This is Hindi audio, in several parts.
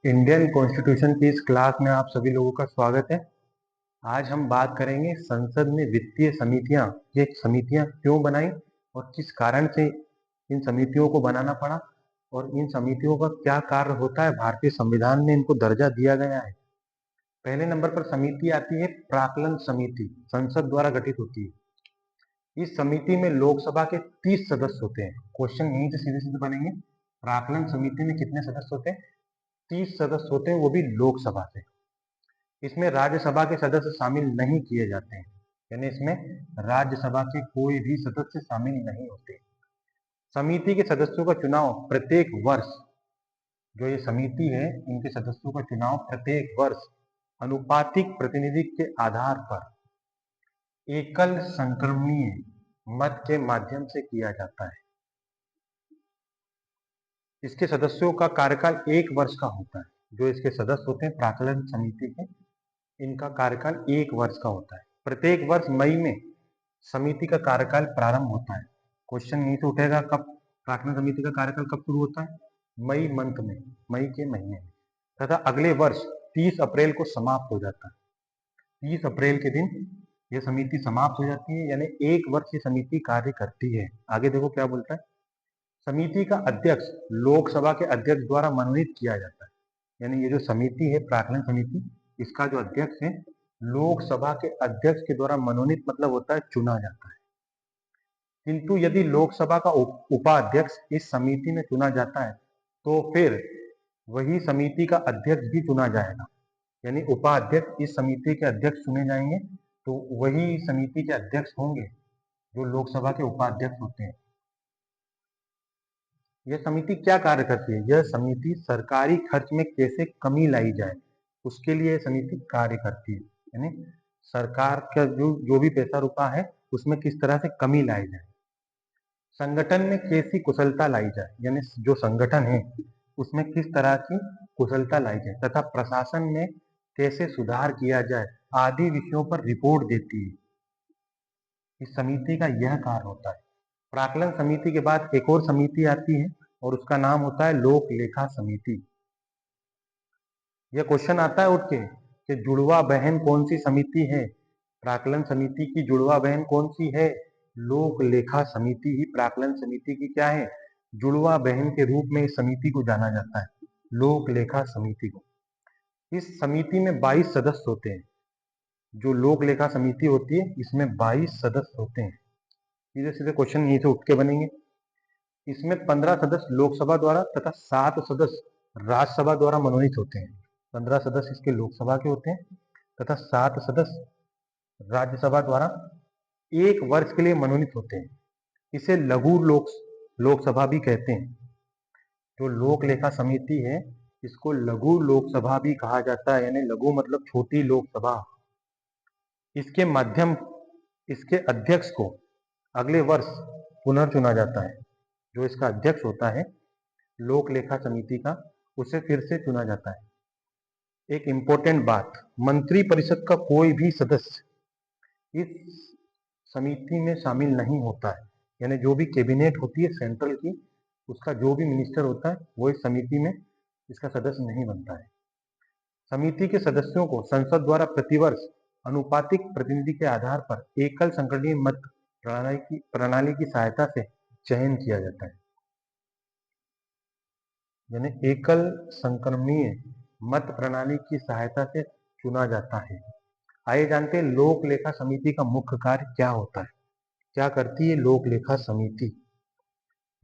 इंडियन कॉन्स्टिट्यूशन की इस क्लास में आप सभी लोगों का स्वागत है। आज हम बात करेंगे संसद में वित्तीय समितियां, ये समितियां क्यों बनाई और किस कारण से इन समितियों को बनाना पड़ा और इन समितियों का क्या कार्य होता है। भारतीय संविधान में इनको दर्जा दिया गया है। पहले नंबर पर समिति आती है प्राक्कलन समिति, संसद द्वारा गठित होती है। इस समिति में लोकसभा के 30 सदस्य होते हैं। क्वेश्चन यहीं से सीधे सीधे बनेंगे, प्राक्कलन समिति में कितने सदस्य होते हैं? 30 सदस्य होते हैं, वो भी लोकसभा से। इसमें राज्यसभा के सदस्य शामिल नहीं किए जाते हैं, यानी इसमें राज्यसभा के कोई भी सदस्य शामिल नहीं होते। समिति के सदस्यों का चुनाव प्रत्येक वर्ष, जो ये समिति है इनके सदस्यों का चुनाव प्रत्येक वर्ष अनुपातिक प्रतिनिधि के आधार पर एकल संक्रमणीय मत के माध्यम से किया जाता है। इसके सदस्यों का कार्यकाल 1 वर्ष का होता है। जो इसके सदस्य होते हैं प्राक्कलन समिति के, इनका कार्यकाल 1 वर्ष का होता है। प्रत्येक वर्ष मई में समिति का कार्यकाल प्रारंभ होता है। क्वेश्चन यहीं से उठेगा, कब प्राक्कलन समिति का कार्यकाल कब शुरू होता है? मई मंथ में, मई के महीने में, तथा अगले वर्ष 30 अप्रैल को समाप्त हो जाता है। 30 अप्रैल के दिन यह समिति समाप्त हो जाती है, यानी 1 वर्ष ये समिति कार्य करती है। आगे देखो क्या बोलता है। समिति का अध्यक्ष लोकसभा के अध्यक्ष द्वारा मनोनीत किया जाता है। यानी ये जो समिति है प्राक्कलन समिति, इसका जो अध्यक्ष है लोकसभा के अध्यक्ष के द्वारा मनोनीत, मतलब होता है चुना जाता है। किंतु यदि लोकसभा का उपाध्यक्ष इस समिति में चुना जाता है तो फिर वही समिति का अध्यक्ष भी चुना जाएगा। यानी उपाध्यक्ष इस समिति के अध्यक्ष चुने जाएंगे तो वही समिति के अध्यक्ष होंगे जो लोकसभा के उपाध्यक्ष होते हैं। यह समिति क्या कार्य करती है? यह समिति सरकारी खर्च में कैसे कमी लाई जाए, उसके लिए यह समिति कार्य करती है। यानी सरकार का जो भी पैसा रुपया है उसमें किस तरह से कमी लाई जाए। संगठन में कैसी कुशलता लाई जाए, यानी जो संगठन है उसमें किस तरह की कुशलता लाई जाए, तथा प्रशासन में कैसे सुधार किया जाए आदि विषयों पर रिपोर्ट देती है। इस समिति का यह कार्य होता है। प्राक्कलन समिति के बाद एक और समिति आती है और उसका नाम होता है लोक लेखा समिति। यह क्वेश्चन आता है उठ के कि जुड़वा बहन कौन सी समिति है? प्राक्कलन समिति की जुड़वा बहन कौन सी है? लोक लेखा समिति ही प्राक्कलन समिति की क्या है? जुड़वा बहन के रूप में इस समिति को जाना जाता है, लोक लेखा समिति को। इस समिति में 22 सदस्य होते हैं। जो लोक लेखा समिति होती है इसमें 22 सदस्य होते हैं। सीधे सीधे क्वेश्चन यहीं से उठ के बनेंगे। इसमें 15 सदस्य लोकसभा द्वारा तथा 7 सदस्य राज्यसभा द्वारा मनोनीत होते हैं। 15 सदस्य इसके लोकसभा के होते हैं तथा 7 सदस्य राज्यसभा द्वारा 1 वर्ष के लिए मनोनीत होते हैं। इसे लघु लोकसभा भी कहते हैं। जो लोक लेखा समिति है इसको लघु लोकसभा भी कहा जाता है, यानी लघु मतलब छोटी लोकसभा। इसके माध्यम इसके अध्यक्ष को अगले वर्ष पुनर्चुना जाता है। जो इसका अध्यक्ष होता है लोक लेखा समिति का, उसे फिर से चुना जाता है। एक इंपॉर्टेंट बात, मंत्री परिषद का कोई भी सदस्य इस समिति में शामिल नहीं होता है। यानी जो भी कैबिनेट होती है सेंट्रल की, उसका जो भी मिनिस्टर होता है वो इस समिति में इसका सदस्य नहीं बनता है। समिति के सदस्यों को संसद द्वारा प्रतिवर्ष अनुपातिक प्रतिनिधि के आधार पर एकल संक्रमणीय मत प्रणाली की सहायता से चयन किया जाता है। यानी एकल संक्रमणीय मत प्रणाली की सहायता से चुना जाता है। आइए जानते हैं लोक लेखा समिति का मुख्य कार्य क्या होता है। क्या करती है लोक लेखा समिति?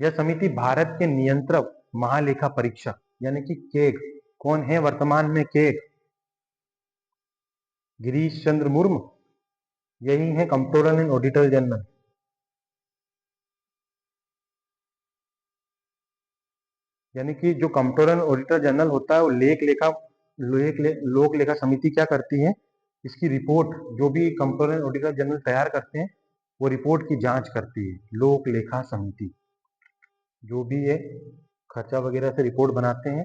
यह समिति भारत के नियंत्रक महालेखा परीक्षक यानी कि केग, कौन है वर्तमान में केग? गिरीश चंद्र मुर्मू, यही है कंप्ट्रोलर एंड ऑडिटर जनरल। यानी कि जो कंप्ट्रोलर एंड ऑडिटर जनरल होता है वो लोक लेखा समिति क्या करती है, इसकी रिपोर्ट जो भी कंप्ट्रोलर एंड ऑडिटर जनरल तैयार करते हैं वो रिपोर्ट की जांच करती है। लोक लेखा समिति जो भी ये खर्चा वगैरह से रिपोर्ट बनाते हैं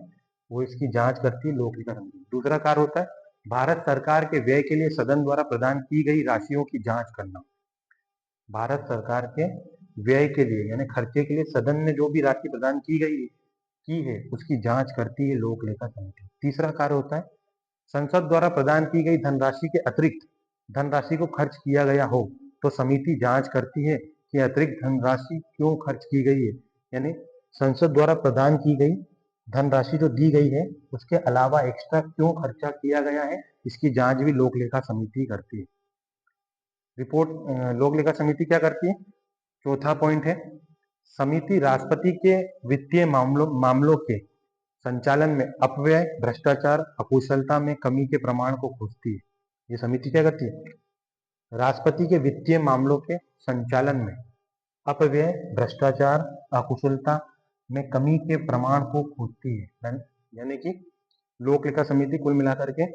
वो इसकी जांच करती है लोक लेखा समिति। दूसरा कार्य होता है भारत सरकार के व्यय के लिए सदन द्वारा प्रदान की गई राशियों की जांच करना। भारत सरकार के व्यय के लिए यानी खर्चे के लिए सदन ने जो भी राशि प्रदान की गई की है उसकी जांच करती है लोक लेखा समिति। तीसरा कार्य होता है संसद द्वारा प्रदान की गई धनराशि के अतिरिक्त धनराशि को खर्च किया गया हो तो समिति जांच करती है कि अतिरिक्त धनराशि क्यों खर्च की गई है। यानी संसद द्वारा प्रदान की गई धनराशि जो दी गई है उसके अलावा एक्स्ट्रा क्यों खर्चा किया गया है, इसकी जांच भी लोक लेखा समिति करती है। रिपोर्ट लोक लेखा समिति क्या करती है? चौथा पॉइंट है समिति राष्ट्रपति के वित्तीय मामलों के संचालन में अपव्यय, भ्रष्टाचार, अकुशलता में कमी के प्रमाण को खोजती है। ये समिति क्या करती है? राष्ट्रपति के वित्तीय मामलों के संचालन में अपव्यय, भ्रष्टाचार, अकुशलता में कमी के प्रमाण को खोजती है। यानी कि लोक लेखा समिति कुल मिलाकर के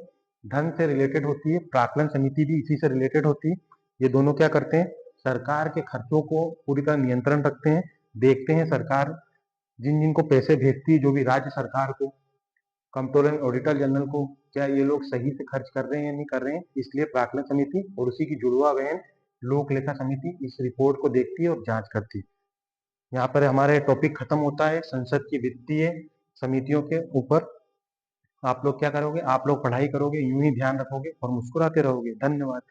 धन से रिलेटेड होती है, प्राक्कलन समिति भी इसी से रिलेटेड होती है। ये दोनों क्या करते हैं? सरकार के खर्चों को पूरी तरह नियंत्रण रखते हैं, देखते हैं सरकार जिन जिनको पैसे भेजती है, जो भी राज्य सरकार को, कंट्रोलर ऑडिटर जनरल को, क्या ये लोग सही से खर्च कर रहे हैं या नहीं कर रहे हैं। इसलिए प्राक्कलन समिति और उसी की जुड़वा बहन लोक लेखा समिति इस रिपोर्ट को देखती है और जांच करती है। यहाँ पर हमारे टॉपिक खत्म होता है संसद की वित्तीय समितियों के ऊपर। आप लोग क्या करोगे? आप लोग पढ़ाई करोगे, यूं ही ध्यान रखोगे और मुस्कुराते रहोगे। धन्यवाद।